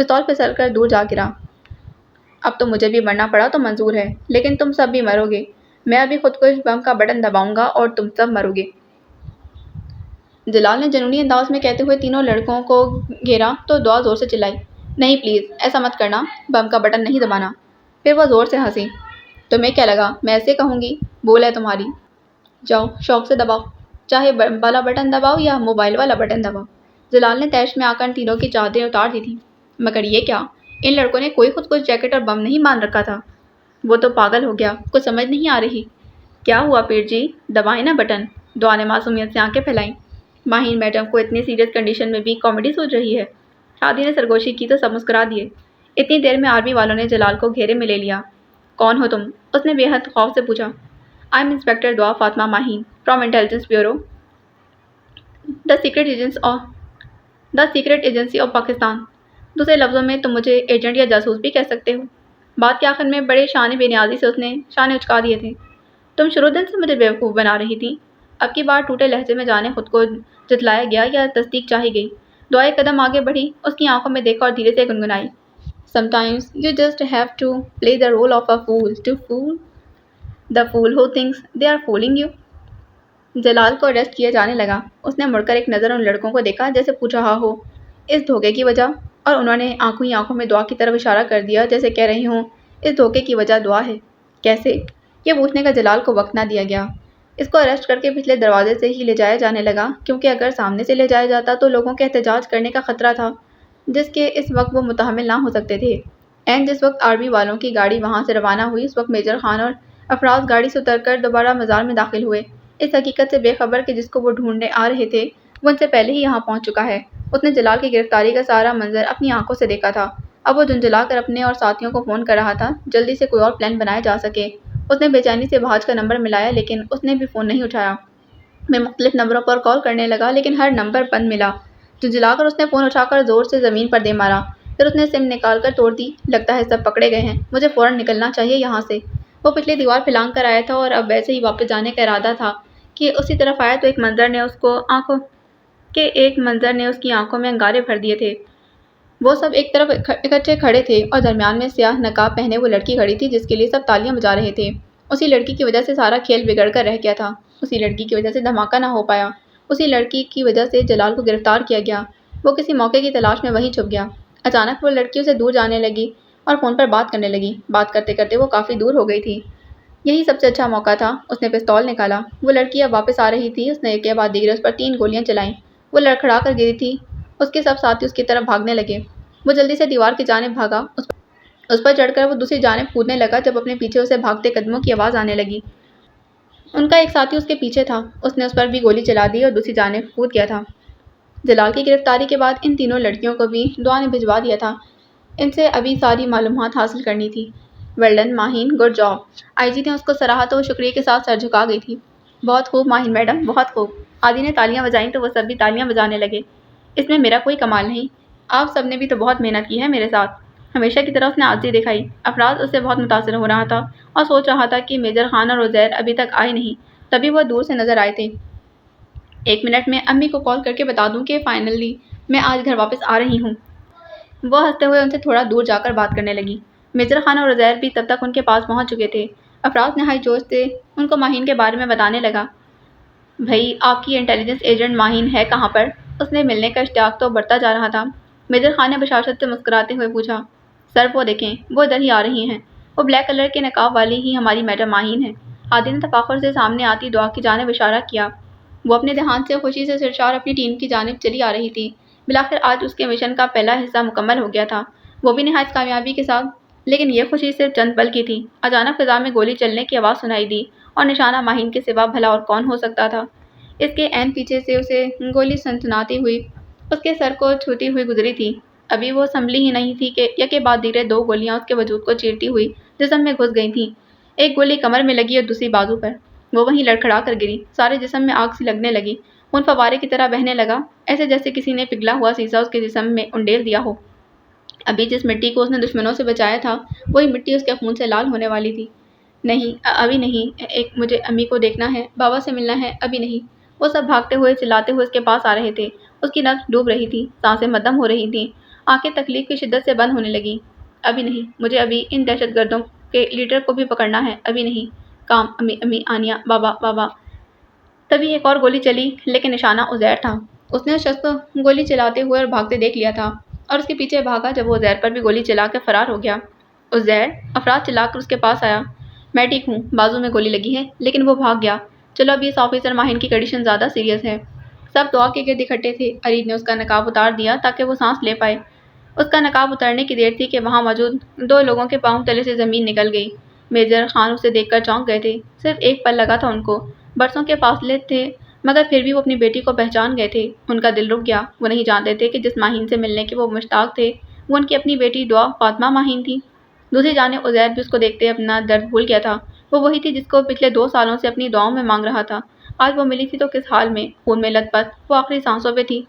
پستول پھسل کر دور جا گرا۔ اب تو مجھے بھی مرنا پڑا تو منظور ہے، لیکن تم سب بھی مرو گے۔ میں ابھی خودکش بم کا بٹن دباؤں گا اور تم سب مرو گے۔ جلال نے جنونی انداز میں کہتے ہوئے تینوں لڑکوں کو گھیرا تو دعا زور سے چلائی، نہیں پلیز ایسا مت کرنا، بم کا بٹن نہیں دبانا۔ پھر وہ زور سے ہنسی۔ تمہیں کیا لگا میں ایسے کہوں گی؟ بول ہے تمہاری۔ جاؤ شوق سے دباؤ، چاہے بم والا بٹن دباؤ یا موبائل والا بٹن دباؤ۔ جلال نے تیش میں آ کر تینوں کی چادریں اتار دی تھیں۔ مگر یہ کیا؟ ان لڑکوں نے کوئی خودکش جیکٹ اور بم نہیں باندھ رکھا تھا۔ وہ تو پاگل ہو گیا، کچھ سمجھ نہیں آ رہی۔ کیا ہوا پیر جی، دبائیں نا بٹن۔ دعا نے معصومیت سے آنکھیں پھیلائیں۔ ماہین میڈم کو اتنی سیریس کنڈیشن میں بھی کامیڈی سوچ رہی ہے۔ شادی نے سرگوشی کی تو سب مسکرا دیے۔ اتنی دیر میں آرمی والوں نے جلال کو گھیرے میں لے لیا۔ کون ہو تم؟ اس نے بے حد خوف سے پوچھا۔ آئی ایم انسپکٹر دعا Fatima Maheen from intelligence bureau, the secret agency of Pakistan. دوسرے لفظوں میں تم مجھے ایجنٹ یا جاسوس بھی کہہ سکتے ہو۔ بات کے آخر میں بڑے شان بے نیازی سے اس نے شانے اچکا دیے تھے۔ تم شروع دن سے مجھے بیوقوف بنا رہی تھی۔ اب کی بار ٹوٹے لہجے میں جانے خود کو جتلایا گیا یا تصدیق چاہی گئی۔ دعا ایک قدم آگے بڑھی، اس کی آنکھوں میں دیکھا اور دھیرے سے گنگنائی۔ Sometimes you just have to play the role of a fool to fool the fool who thinks they are fooling you۔ جلال کو اریسٹ کیا جانے لگا۔ اس نے مڑ کر ایک نظر ان لڑکوں کو دیکھا جیسے پوچھ رہا ہو، اس دھوکے کی وجہ؟ اور انہوں نے آنکھوں ہی آنکھوں میں دعا کی طرف اشارہ کر دیا جیسے کہہ رہی ہوں، اس دھوکے کی وجہ دعا ہے۔ کیسے؟ یہ پوچھنے کا جلال کو وقت نہ دیا گیا۔ اس کو اریسٹ کر کے پچھلے دروازے سے ہی لے جایا جانے لگا، کیونکہ اگر سامنے سے لے جایا جاتا تو لوگوں کے احتجاج کرنے کا خطرہ تھا جس کے اس وقت وہ متحمل نہ ہو سکتے تھے۔ جس وقت آرمی والوں کی گاڑی وہاں سے روانہ ہوئی، اس وقت میجر خان اور افراز گاڑی سے اتر کر دوبارہ مزار میں داخل ہوئے، اس حقیقت سے بے خبر کہ جس کو وہ ڈھونڈنے آ رہے تھے وہ ان سے پہلے ہی یہاں پہنچ چکا ہے۔ اس نے جلال کی گرفتاری کا سارا منظر اپنی آنکھوں سے دیکھا تھا۔ اب وہ جھنجھلا کر اپنے اور ساتھیوں کو فون کر رہا تھا، جلدی سے کوئی اور پلان بنایا جا سکے۔ اس نے بے چینی سے بھاج کا نمبر ملایا لیکن اس نے بھی فون نہیں اٹھایا۔ میں مختلف نمبروں پر کال کرنے لگا لیکن ہر نمبر بند ملا۔ جھنجھلا کر اس نے فون اٹھا کر زور سے زمین پر دے مارا، پھر اس نے سم نکال کر توڑ دی۔ لگتا ہے سب پکڑے گئے ہیں، مجھے فوراً نکلنا چاہیے یہاں سے۔ وہ پچھلی دیوار پھلانگ کر آیا تھا اور اب ویسے ہی واپس جانے کا ارادہ تھا کہ اسی طرف آیا تو ایک منظر نے اس کی آنکھوں میں انگارے بھر دیے تھے۔ وہ سب ایک طرف اکٹھے کھڑے تھے اور درمیان میں سیاہ نقاب پہنے وہ لڑکی کھڑی تھی جس کے لیے سب تالیاں بجا رہے تھے۔ اسی لڑکی کی وجہ سے سارا کھیل بگڑ کر رہ گیا تھا، اسی لڑکی کی وجہ سے دھماکہ نہ ہو پایا، اسی لڑکی کی وجہ سے جلال کو گرفتار کیا گیا۔ وہ کسی موقع کی تلاش میں وہیں چھپ گیا۔ اچانک وہ لڑکیوں سے دور جانے لگی اور فون پر بات کرنے لگی۔ بات کرتے کرتے وہ کافی دور ہو گئی تھی۔ یہی سب سے اچھا موقع تھا۔ اس نے پستول نکالا۔ وہ لڑکی اب واپس آ رہی تھی۔ اس نے ایک کے بعد دیگر اس پر 3 گولیاں چلائیں۔ وہ لڑکھڑا کر گری تھی۔ اس کے سب ساتھی اس کی طرف بھاگنے لگے۔ وہ جلدی سے دیوار کی جانب بھاگا۔ اس پر چڑھ کر وہ دوسری جانب کودنے لگا جب اپنے پیچھے اسے بھاگتے قدموں کی آواز آنے لگی۔ ان کا ایک ساتھی اس کے پیچھے تھا۔ اس نے اس پر بھی گولی چلا دی اور دوسری جانب کود گیا تھا۔ جلال کی گرفتاری کے بعد ان تینوں لڑکیوں کو بھی دعا نے بھجوا دیا تھا۔ ان سے ابھی ساری معلومات حاصل کرنی تھی۔ Well done Maheen, good job. I G نے اس کو سراہا تو وہ شکریہ کے ساتھ سر جھکا گئی تھی۔ بہت خوب ماہین میڈم، بہت خوب۔ آدی نے تالیاں بجائیں تو وہ سب بھی تالیاں بجانے لگے۔ اس میں میرا کوئی کمال نہیں، آپ سب نے بھی تو بہت محنت کی ہے میرے ساتھ۔ ہمیشہ کی طرح اس نے عاجزی دکھائی۔ افراز اس سے بہت متاثر ہو رہا تھا اور سوچ رہا تھا کہ میجر خان اور عزیر ابھی تک آئے نہیں، تبھی وہ دور سے نظر آئے تھے۔ 1 منٹ میں امی کو کال کر کے بتا دوں کہ فائنلی میں آج گھر واپس آ رہی ہوں۔ وہ ہنستے ہوئے ان سے تھوڑا دور جا کر بات کرنے لگی۔ میجر خان اور عزیر بھی تب تک ان کے پاس پہنچ چکے تھے۔ افراز نہایت جوش سے ان کو ماہین کے بارے میں بتانے لگا۔ بھئی آپ کی انٹیلیجنس ایجنٹ ماہین ہے کہاں پر؟ اس نے ملنے کا اشتیاق تو بڑھتا جا رہا تھا۔ میجر خان نے بشاشت سے مسکراتے ہوئے پوچھا، سر وہ دیکھیں، وہ ادھر ہی آ رہی ہیں، وہ بلیک کلر کے نقاب والی ہی ہماری میڈم ماہین ہے۔ عادی نے تفاخر سے سامنے آتی دعا کی جانب اشارہ کیا۔ وہ اپنے دھیان سے خوشی سے سرشار اپنی ٹیم کی جانب چلی آ رہی تھی۔ بالآخر آج اس کے مشن کا پہلا حصہ مکمل ہو گیا تھا، وہ بھی نہایت کامیابی کے ساتھ۔ لیکن یہ خوشی صرف چند پل کی تھی۔ اچانک فضا میں گولی چلنے کی آواز سنائی دی اور نشانہ ماہین کے سوا بھلا اور کون ہو سکتا تھا۔ اس کے عین پیچھے سے اسے گولی سنسناتی ہوئی اس کے سر کو چھوتی ہوئی گزری تھی۔ ابھی وہ سنبھلی ہی نہیں تھی کہ یکے بعد دیگر 2 گولیاں اس کے وجود کو چیرتی ہوئی جسم میں گھس گئی تھیں۔ ایک گولی کمر میں لگی اور دوسری بازو پر۔ وہ وہیں لڑکھڑا کر گری، سارے جسم میں آگ سی لگنے لگی، خون فوارے کی طرح بہنے لگا، ایسے جیسے کسی نے پگھلا ہوا سیسا اس کے جسم میں انڈیل دیا ہو۔ ابھی جس مٹی کو اس نے دشمنوں سے بچایا تھا وہی مٹی اس کے خون سے لال ہونے والی تھی۔ نہیں، ابھی نہیں، مجھے امی کو دیکھنا ہے، بابا سے ملنا ہے، ابھی نہیں۔ وہ سب بھاگتے ہوئے چلاتے ہوئے اس کے پاس آ رہے تھے۔ اس کی نبض ڈوب رہی تھی، سانسیں مدھم ہو رہی تھیں، آنکھیں تکلیف کی شدت سے بند ہونے لگیں۔ ابھی نہیں، مجھے ابھی ان دہشت گردوں کے لیڈر کو بھی پکڑنا ہے، ابھی نہیں۔ کام، امی امی، آنیا، بابا بابا۔ تبھی ایک اور گولی چلی، لیکن نشانہ عزیر تھا۔ اس نے اس شخص کو گولی چلاتے ہوئے اور بھاگتے دیکھ لیا تھا اور اس کے پیچھے بھاگا جب وہ عزیر پر بھی گولی چلا کے فرار ہو گیا۔ عزیر افراد چلا کر اس کے پاس آیا۔ میں ٹھیک ہوں، بازو میں گولی لگی ہے، لیکن وہ بھاگ گیا۔ چلو اب اس آفیسر ماہین کی کنڈیشن زیادہ سیریس ہے۔ سب دعا کے گرد اکٹھے تھے۔ ارید نے اس کا نقاب اتار دیا تاکہ وہ سانس لے پائے۔ اس کا نقاب اترنے کی دیر تھی کہ وہاں موجود دو لوگوں کے پاؤں تلے سے زمین نکل گئی۔ میجر خان اسے دیکھ کر چونک گئے تھے۔ صرف ایک پل لگا تھا ان کو، برسوں کے فاصلے تھے، مگر پھر بھی وہ اپنی بیٹی کو پہچان گئے تھے۔ ان کا دل رک گیا۔ وہ نہیں جانتے تھے کہ جس ماہین سے ملنے کے وہ مشتاق تھے وہ ان کی اپنی بیٹی دعا فاطمہ ماہین تھی۔ دوسری جانب عزیر بھی اس کو دیکھتے اپنا درد بھول گیا تھا۔ وہ وہی تھی جس کو پچھلے 2 سالوں سے اپنی دعاؤں میں مانگ رہا تھا۔ آج وہ ملی تھی تو کس حال میں، خون میں لت پت، وہ آخری سانسوں پہ تھی۔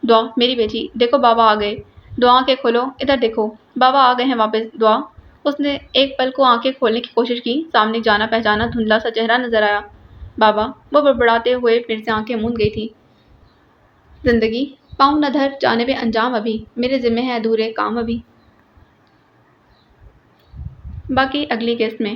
دعا میری بیٹی، دیکھو بابا آ گئے۔ دعا آنکھیں کھولو، ادھر دیکھو، بابا آ گئے ہیں واپس۔ دعا، اس نے ایک پل کو آنکھیں کھولنے کی کوشش کی۔ سامنے جانا پہچانا دھندلا سا چہرہ نظر آیا۔ بابا، وہ بڑبڑاتے ہوئے پھر سے آنکھیں موند گئی تھی۔ زندگی پاؤں نہ دھر جانب انجام ابھی، میرے ذمے ہیں ادھورے کام ابھی۔ باقی اگلی قسط میں۔